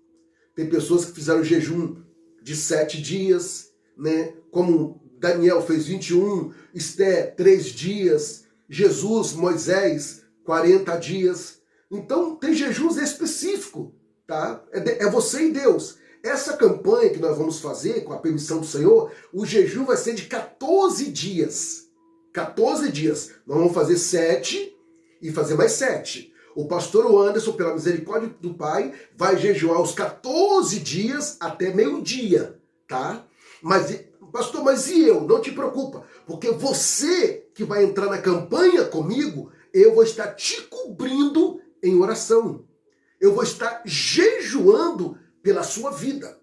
tem pessoas que fizeram jejum de 7 dias, né? Como Daniel fez 21, Esté 3 dias, Jesus, Moisés 40 dias. Então tem jejuns específicos, tá? É você e Deus. Essa campanha que nós vamos fazer, com a permissão do Senhor, o jejum vai ser de 14 dias. 14 dias. Nós vamos fazer 7 e fazer mais 7. O pastor Anderson, pela misericórdia do Pai, vai jejuar os 14 dias até meio-dia, tá? Mas, pastor, mas e eu? Não te preocupa, porque você que vai entrar na campanha comigo, eu vou estar te cobrindo em oração. Eu vou estar jejuando pela sua vida.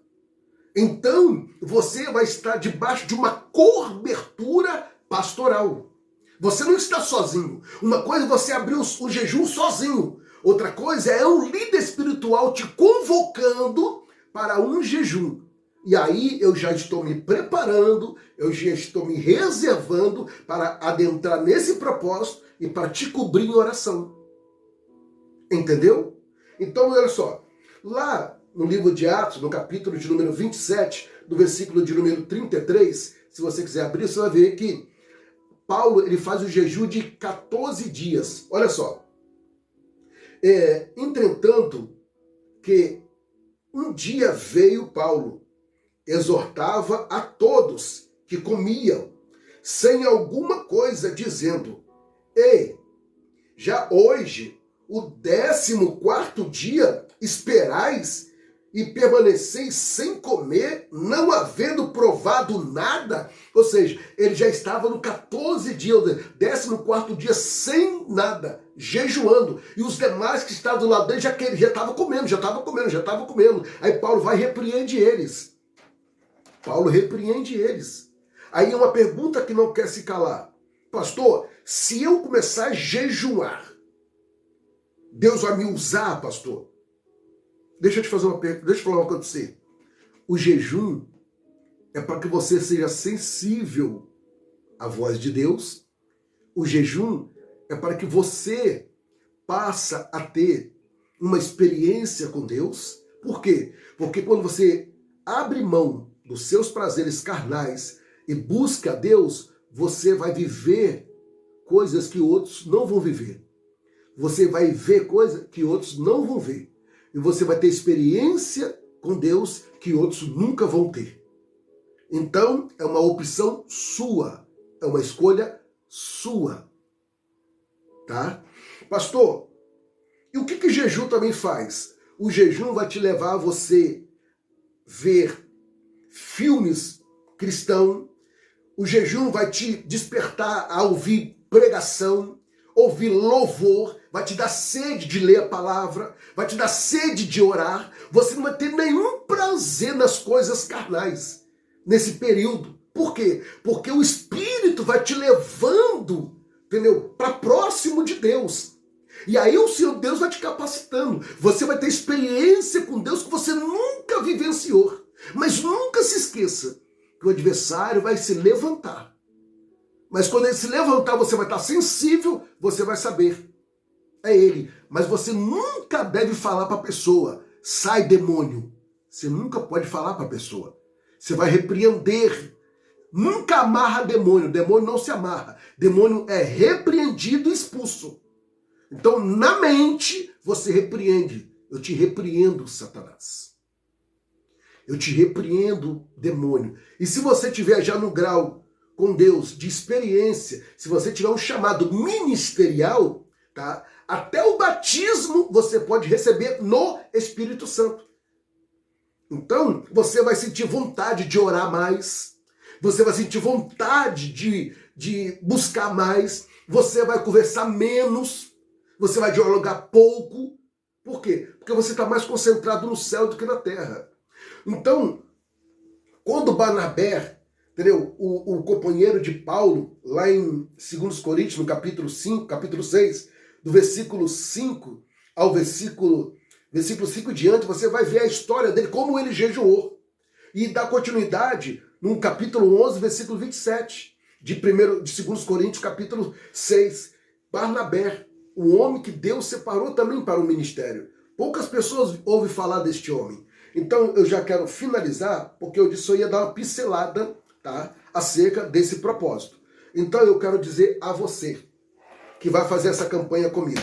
Então, você vai estar debaixo de uma cobertura pastoral. Você não está sozinho. Uma coisa é você abrir o jejum sozinho. Outra coisa é um líder espiritual te convocando para um jejum. E aí eu já estou me preparando, eu já estou me reservando para adentrar nesse propósito e para te cobrir em oração. Entendeu? Então, olha só. Lá no livro de Atos, no capítulo de número 27, do versículo de número 33, se você quiser abrir, você vai ver que Paulo, ele faz o jejum de 14 dias. Olha só. Entretanto, que um dia veio Paulo, exortava a todos que comiam, sem alguma coisa, dizendo: Ei, já hoje, o 14º dia, esperais e permaneceis sem comer, não havendo provado nada? Ou seja, ele já estava no 14 dia, 14º dia, sem nada, jejuando. E os demais que estavam do lado dele já estavam comendo. Aí Paulo vai e repreende eles. Aí é uma pergunta que não quer se calar. Pastor, se eu começar a jejuar, Deus vai me usar, pastor? Deixa eu te falar uma coisa para você. O jejum é para que você seja sensível à voz de Deus. O jejum é para que você passe a ter uma experiência com Deus. Por quê? Porque quando você abre mão dos seus prazeres carnais e busca a Deus, você vai viver coisas que outros não vão viver. Você vai ver coisas que outros não vão ver. E você vai ter experiência com Deus que outros nunca vão ter. Então, é uma opção sua. É uma escolha sua. Tá? Pastor, e o que jejum também faz? O jejum vai te levar a você ver filmes cristãos. O jejum vai te despertar a ouvir pregação, ouvir louvor, vai te dar sede de ler a palavra, vai te dar sede de orar. Você não vai ter nenhum prazer nas coisas carnais nesse período. Por quê? Porque o Espírito vai te levando, entendeu? Para próximo de Deus. E aí o Senhor Deus vai te capacitando. Você vai ter experiência com Deus que você nunca vivenciou. Mas nunca se esqueça que o adversário vai se levantar. Mas quando ele se levantar, você vai estar sensível, você vai saber. É ele. Mas você nunca deve falar para a pessoa: sai, demônio. Você nunca pode falar para a pessoa. Você vai repreender. Nunca amarra demônio. Demônio não se amarra. Demônio é repreendido e expulso. Então, na mente, você repreende. Eu te repreendo, Satanás. Eu te repreendo, demônio. E se você estiver já no grau com Deus de experiência, se você tiver um chamado ministerial, tá? Até o batismo você pode receber no Espírito Santo. Então, você vai sentir vontade de orar mais, você vai sentir vontade de buscar mais, você vai conversar menos, você vai dialogar pouco. Por quê? Porque você está mais concentrado no céu do que na terra. Então, quando Barnabé, entendeu? O companheiro de Paulo, lá em 2 Coríntios, no capítulo 5, capítulo 6, do versículo 5 ao versículo 5 diante, você vai ver a história dele, como ele jejuou. E dá continuidade no capítulo 11, versículo 27, de 2 Coríntios, capítulo 6. Barnabé, o homem que Deus separou também para o ministério. Poucas pessoas ouvem falar deste homem. Então eu já quero finalizar, porque eu disse que eu ia dar uma pincelada, tá, acerca desse propósito. Então eu quero dizer a você que vai fazer essa campanha comigo: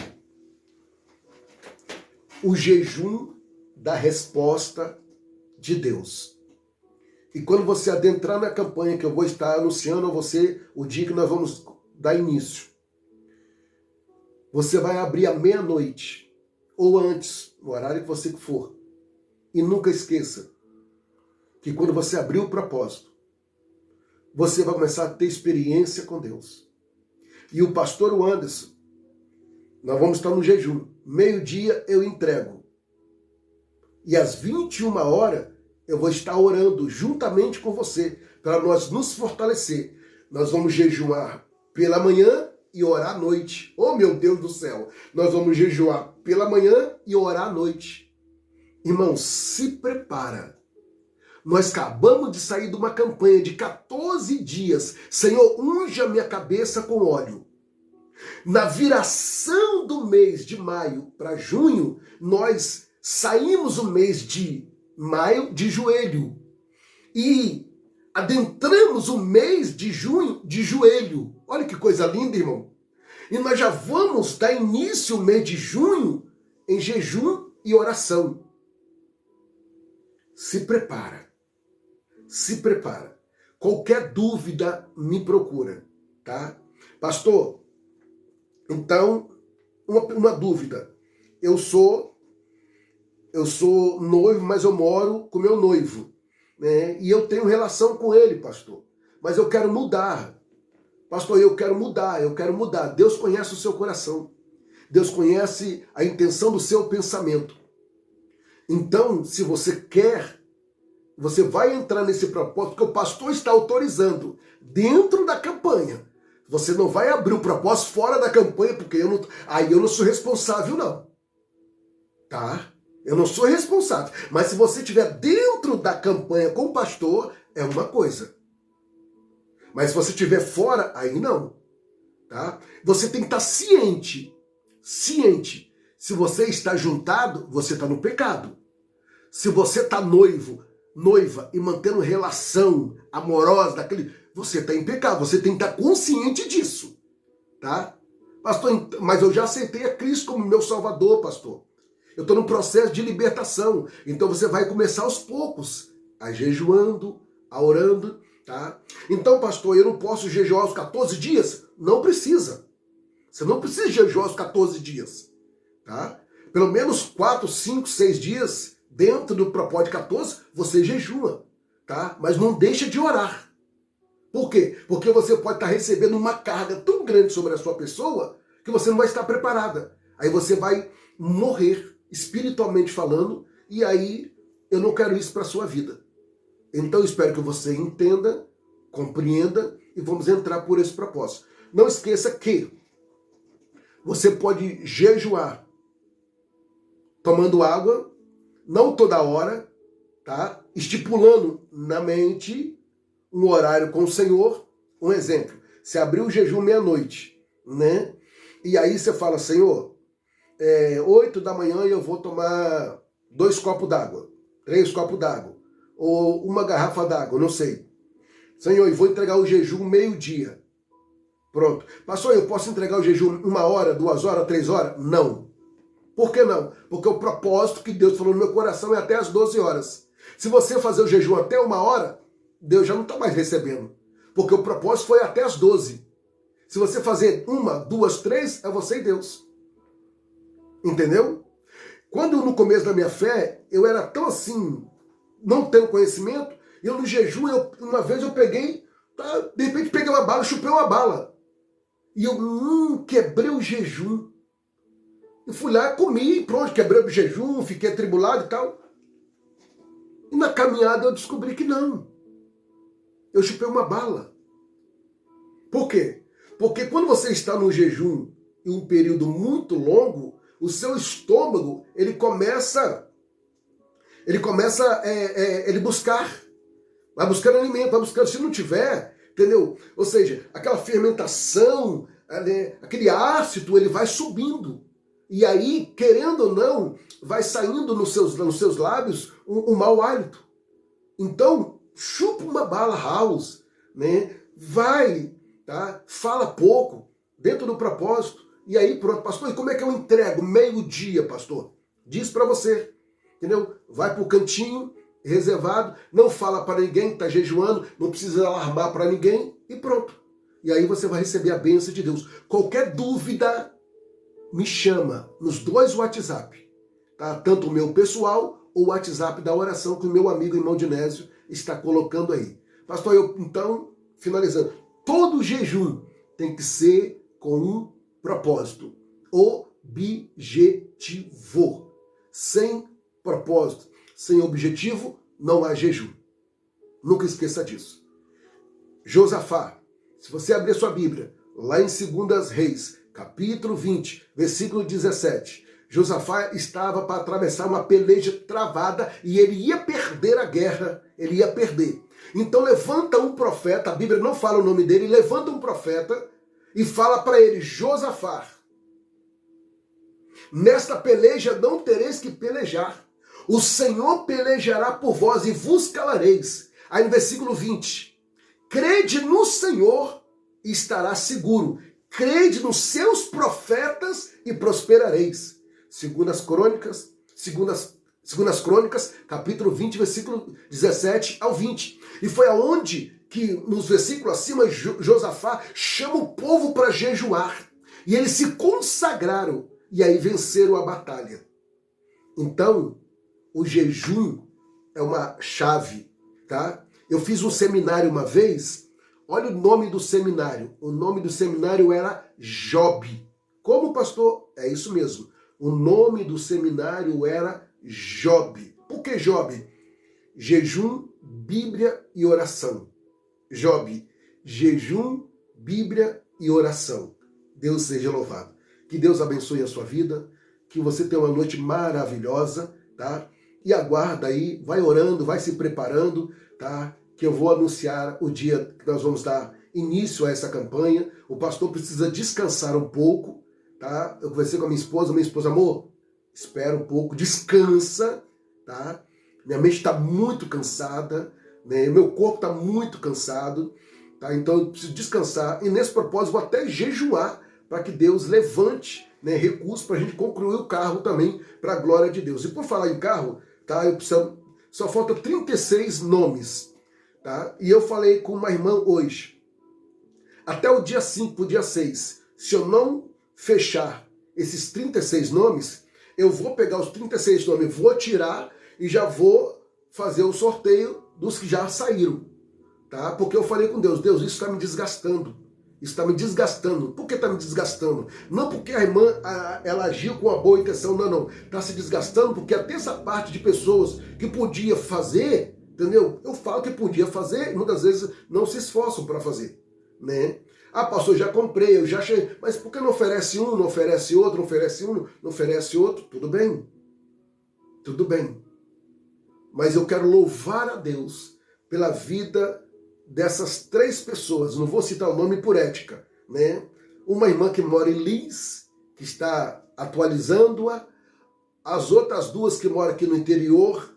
o jejum da resposta de Deus. E quando você adentrar na campanha, que eu vou estar anunciando a você o dia que nós vamos dar início, você vai abrir à meia-noite, ou antes, no horário que você for. E nunca esqueça que quando você abrir o propósito, você vai começar a ter experiência com Deus. E o pastor Anderson, nós vamos estar no jejum. Meio-dia eu entrego. E às 21 horas eu vou estar orando juntamente com você, para nós nos fortalecer. Nós vamos jejuar pela manhã e orar à noite. Oh, meu Deus do céu! Nós vamos jejuar pela manhã e orar à noite. Irmão, se prepara. Nós acabamos de sair de uma campanha de 14 dias. Senhor, unja minha cabeça com óleo. Na viração do mês de maio para junho, nós saímos o mês de maio de joelho. E adentramos o mês de junho de joelho. Olha que coisa linda, irmão. E nós já vamos dar início ao mês de junho em jejum e oração. Se prepara. Se prepara. Qualquer dúvida, me procura, tá? Pastor, então, uma dúvida. Eu sou noivo, mas eu moro com meu noivo, né? E eu tenho relação com ele, pastor. Mas eu quero mudar. Pastor, eu quero mudar. Deus conhece o seu coração. Deus conhece a intenção do seu pensamento. Então, se você quer, você vai entrar nesse propósito que o pastor está autorizando dentro da campanha. Você não vai abrir o propósito fora da campanha, porque eu não sou responsável, não. Tá? Eu não sou responsável. Mas se você estiver dentro da campanha com o pastor, é uma coisa. Mas se você estiver fora, aí não. Tá? Você tem que estar ciente. Ciente. Se você está juntado, você está no pecado. Se você está noiva e mantendo relação amorosa, você está em pecado. Você tem que estar consciente disso. Tá? Pastor, mas eu já aceitei a Cristo como meu Salvador, pastor. Eu estou num processo de libertação. Então você vai começar aos poucos, a jejuando, a orando, tá? Então, pastor, eu não posso jejuar os 14 dias? Não precisa. Você não precisa jejuar os 14 dias, tá? Pelo menos 4, 5, 6 dias dentro do propósito de 14, você jejua, tá? Mas não deixa de orar. Por quê? Porque você pode estar recebendo uma carga tão grande sobre a sua pessoa que você não vai estar preparada. Aí você vai morrer, espiritualmente falando, e aí eu não quero isso para a sua vida. Então eu espero que você entenda, compreenda e vamos entrar por esse propósito. Não esqueça que você pode jejuar tomando água, não toda hora, tá? Estipulando na mente um horário com o Senhor. Um exemplo, você abriu o jejum meia-noite, né? E aí você fala, Senhor, 8 da manhã eu vou tomar 2 copos d'água, 3 copos d'água, ou uma garrafa d'água, não sei. Senhor, eu vou entregar o jejum meio-dia. Pronto. Pastor, eu posso entregar o jejum 1 hora, 2 horas, 3 horas? Não. Por que não? Porque o propósito que Deus falou no meu coração é até as 12 horas. Se você fazer o jejum até 1 hora, Deus já não está mais recebendo. Porque o propósito foi até as 12. Se você fazer 1, 2, 3, é você e Deus. Entendeu? Quando no começo da minha fé, eu era tão assim, não tendo conhecimento, eu no jejum, uma vez eu peguei, de repente peguei uma bala, chupei uma bala. E eu quebrei o jejum. Eu fui lá, comi, pronto, quebrei o jejum, fiquei atribulado e tal. E na caminhada eu descobri que não. Eu chupei uma bala. Por quê? Porque quando você está no jejum em um período muito longo, o seu estômago, ele começa ele buscar. Vai buscando alimento, vai buscando. Se não tiver, entendeu? Ou seja, aquela fermentação, aquele ácido, ele vai subindo. E aí, querendo ou não, vai saindo nos seus lábios um mau hálito. Então, chupa uma bala house, né? Vai, tá? Fala pouco, dentro do propósito. E aí, pronto, pastor, e como é que eu entrego? Meio-dia, pastor. Diz para você, entendeu? Vai pro cantinho reservado, não fala para ninguém, está jejuando, não precisa alarmar para ninguém e pronto. E aí você vai receber a bênção de Deus. Qualquer dúvida, me chama nos 2 WhatsApp, tá? Tanto o meu pessoal ou o WhatsApp da oração que o meu amigo irmão Dinésio está colocando aí. Pastor, então, finalizando, todo jejum tem que ser com um propósito, objetivo. Sem propósito, sem objetivo, não há jejum. Nunca esqueça disso. Josafá, se você abrir sua Bíblia, lá em 2 Reis, capítulo 20, versículo 17, Josafá estava para atravessar uma peleja travada e ele ia perder a guerra, ele ia perder. Então levanta um profeta, a Bíblia não fala o nome dele, levanta um profeta e fala para ele, Josafá, nesta peleja não tereis que pelejar. O Senhor pelejará por vós e vos calareis. Aí no versículo 20, crede no Senhor e estará seguro. Crede nos seus profetas e prosperareis. Segundas Crônicas, capítulo 20, versículo 17 ao 20. E foi aonde que nos versículos acima Josafá chama o povo para jejuar. E eles se consagraram e aí venceram a batalha. Então, o jejum é uma chave, tá? Eu fiz um seminário uma vez, olha o nome do seminário. O nome do seminário era Job. Como, pastor? É isso mesmo. O nome do seminário era Job. Por que Job? Jejum, Bíblia e oração. Job, jejum, Bíblia e oração. Deus seja louvado. Que Deus abençoe a sua vida, que você tenha uma noite maravilhosa, tá? E aguarda aí, vai orando, vai se preparando, tá? Que eu vou anunciar o dia que nós vamos dar início a essa campanha. O pastor precisa descansar um pouco, tá? Eu conversei com a minha esposa, amor, espera um pouco, descansa, tá? Minha mente está muito cansada, né? Meu corpo está muito cansado, tá? Então eu preciso descansar e nesse propósito vou até jejuar para que Deus levante, né, recursos para a gente concluir o carro também, para a glória de Deus. E por falar em carro, tá? Eu preciso, só falta 36 nomes, tá? E eu falei com uma irmã hoje, até o dia 5 para o dia 6, se eu não fechar esses 36 nomes, eu vou pegar os 36 nomes, vou tirar e já vou fazer o sorteio dos que já saíram, tá? Porque eu falei com Deus, Deus, isso está me desgastando. Isso está me desgastando. Por que está me desgastando? Não porque a irmã ela agiu com uma boa intenção, não. Está se desgastando porque até essa parte de pessoas que podia fazer, entendeu? Eu falo que podia fazer e muitas vezes não se esforçam para fazer, né? Ah, pastor, já comprei, eu já achei. Mas por que não oferece um, não oferece outro, não oferece um, não oferece outro? Tudo bem. Tudo bem. Mas eu quero louvar a Deus pela vida dessas 3 pessoas, não vou citar o nome por ética, né? Uma irmã que mora em Lins, que está atualizando-a, as outras 2 que moram aqui no interior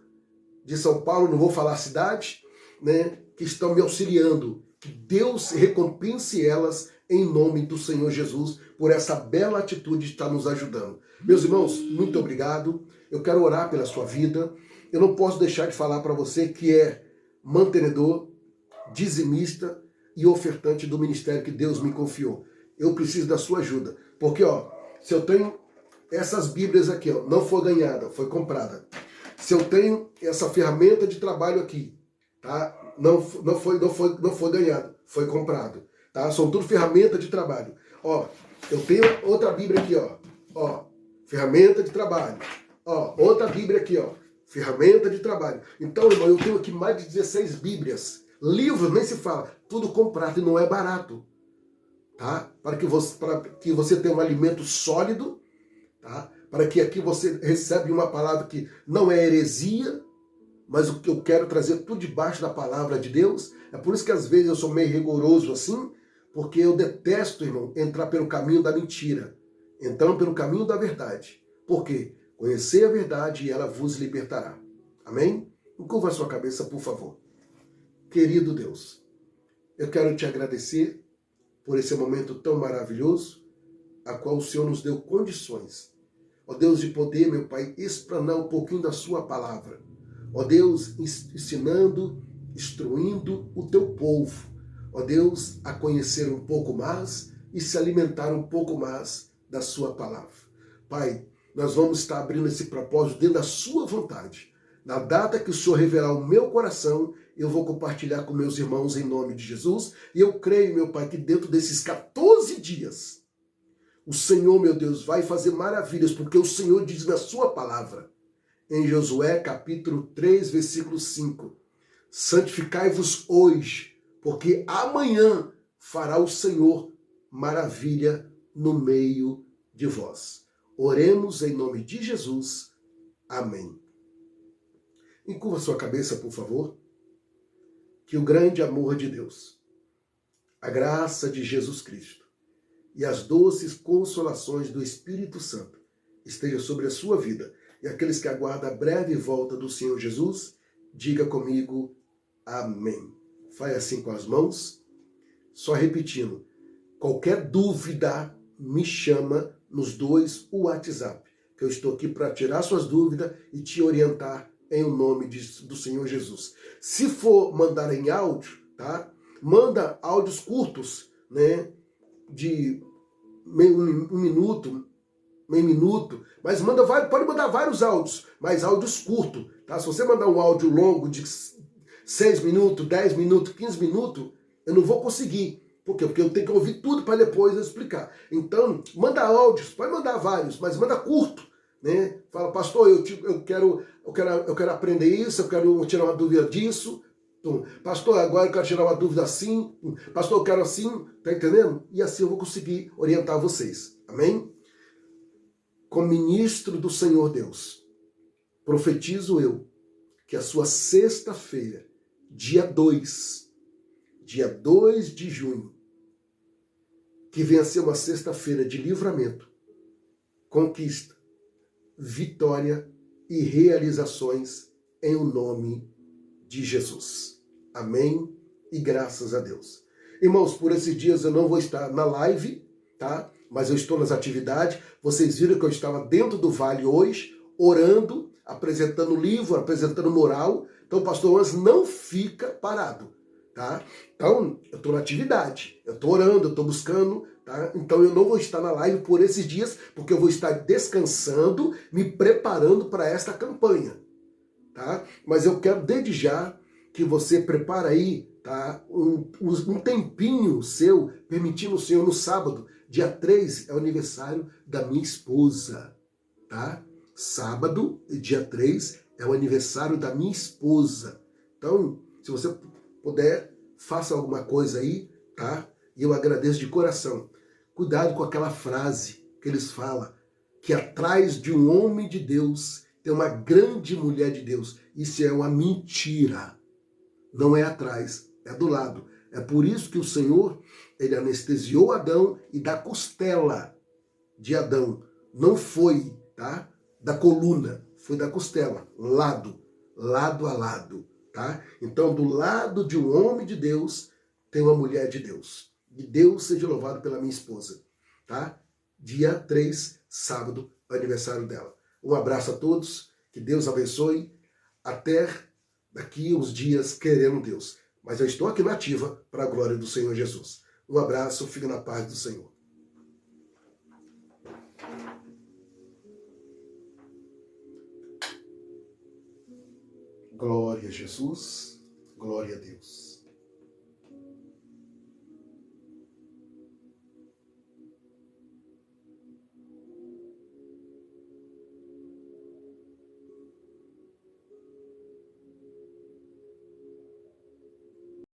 de São Paulo, não vou falar a cidade, né? Que estão me auxiliando. Que Deus recompense elas em nome do Senhor Jesus por essa bela atitude de estar nos ajudando. Meus irmãos, muito obrigado. Eu quero orar pela sua vida. Eu não posso deixar de falar para você que é mantenedor, dizimista e ofertante do ministério que Deus me confiou. Eu preciso da sua ajuda. Porque, se eu tenho essas Bíblias aqui, não foi ganhada, foi comprada. Se eu tenho essa ferramenta de trabalho aqui, tá? Não foi ganhada, foi comprado. Tá? São tudo ferramenta de trabalho. Eu tenho outra Bíblia aqui, ferramenta de trabalho. Outra Bíblia aqui, ferramenta de trabalho. Então, irmão, eu tenho aqui mais de 16 Bíblias. Livros nem se fala, tudo comprado e não é barato, tá? Para que você tenha um alimento sólido, tá? Para que aqui você receba uma palavra que não é heresia, mas o que eu quero trazer tudo debaixo da palavra de Deus. É por isso que às vezes eu sou meio rigoroso assim, porque eu detesto, irmão, entrar pelo caminho da mentira, entrando pelo caminho da verdade. Por quê? Conhecer a verdade e ela vos libertará. Amém? Encurva a sua cabeça, por favor. Querido Deus, eu quero te agradecer por esse momento tão maravilhoso, a qual o Senhor nos deu condições, ó Deus, de poder, meu Pai, explanar um pouquinho da sua palavra. Ó Deus, ensinando, instruindo o teu povo, ó Deus, a conhecer um pouco mais e se alimentar um pouco mais da sua palavra. Pai, nós vamos estar abrindo esse propósito dentro da sua vontade. Na data que o Senhor revelar o meu coração, eu vou compartilhar com meus irmãos em nome de Jesus. E eu creio, meu Pai, que dentro desses 14 dias, o Senhor, meu Deus, vai fazer maravilhas, porque o Senhor diz na sua palavra, em Josué capítulo 3, versículo 5, santificai-vos hoje, porque amanhã fará o Senhor maravilha no meio de vós. Oremos em nome de Jesus. Amém. Encurva sua cabeça, por favor. Que o grande amor de Deus, a graça de Jesus Cristo e as doces consolações do Espírito Santo esteja sobre a sua vida. E aqueles que aguardam a breve volta do Senhor Jesus, diga comigo, amém. Faz assim com as mãos, só repetindo. Qualquer dúvida, me chama nos 2 WhatsApp, que eu estou aqui para tirar suas dúvidas e te orientar em nome do Senhor Jesus. Se for mandar em áudio, tá? Manda áudios curtos, né? De um minuto, meio minuto, mas pode mandar vários áudios, mas áudios curtos, tá? Se você mandar um áudio longo de 6 minutos, 10 minutos, 15 minutos, eu não vou conseguir. Por quê? Porque eu tenho que ouvir tudo para depois eu explicar. Então, manda áudios, pode mandar vários, mas manda curto, né? Fala, pastor, eu quero aprender isso, eu quero tirar uma dúvida disso. Então, pastor, agora eu quero tirar uma dúvida assim. Pastor, eu quero assim, tá entendendo? E assim eu vou conseguir orientar vocês. Amém? Como ministro do Senhor Deus, profetizo eu que a sua sexta-feira, dia 2 de junho, que venha a ser uma sexta-feira de livramento, conquista, vitória e realizações em o nome de Jesus. Amém e graças a Deus. Irmãos, por esses dias eu não vou estar na live, tá? Mas eu estou nas atividades. Vocês viram que eu estava dentro do vale hoje, orando, apresentando livro, apresentando moral. Então o pastor Hans não fica parado, tá? Então, eu estou na atividade, eu estou orando, eu estou buscando, tá? Então eu não vou estar na live por esses dias, porque eu vou estar descansando, me preparando para esta campanha, tá? Mas eu quero desde já que você prepare aí, tá? Um tempinho seu, permitindo o Senhor no sábado, dia 3 é o aniversário da minha esposa, tá? Sábado, dia 3, é o aniversário da minha esposa. Então, se você puder, faça alguma coisa aí, tá? E eu agradeço de coração. Cuidado com aquela frase que eles falam, que atrás de um homem de Deus tem uma grande mulher de Deus. Isso é uma mentira. Não é atrás, é do lado. É por isso que o Senhor, ele anestesiou Adão e da costela de Adão. Não foi, tá? Da coluna, foi da costela, lado a lado, tá? Então, do lado de um homem de Deus, tem uma mulher de Deus. E Deus seja louvado pela minha esposa, tá? Dia 3, sábado, é o aniversário dela. Um abraço a todos, que Deus abençoe. Até daqui uns dias, querendo Deus. Mas eu estou aqui na ativa para a glória do Senhor Jesus. Um abraço, fique na paz do Senhor. Glória a Jesus, glória a Deus.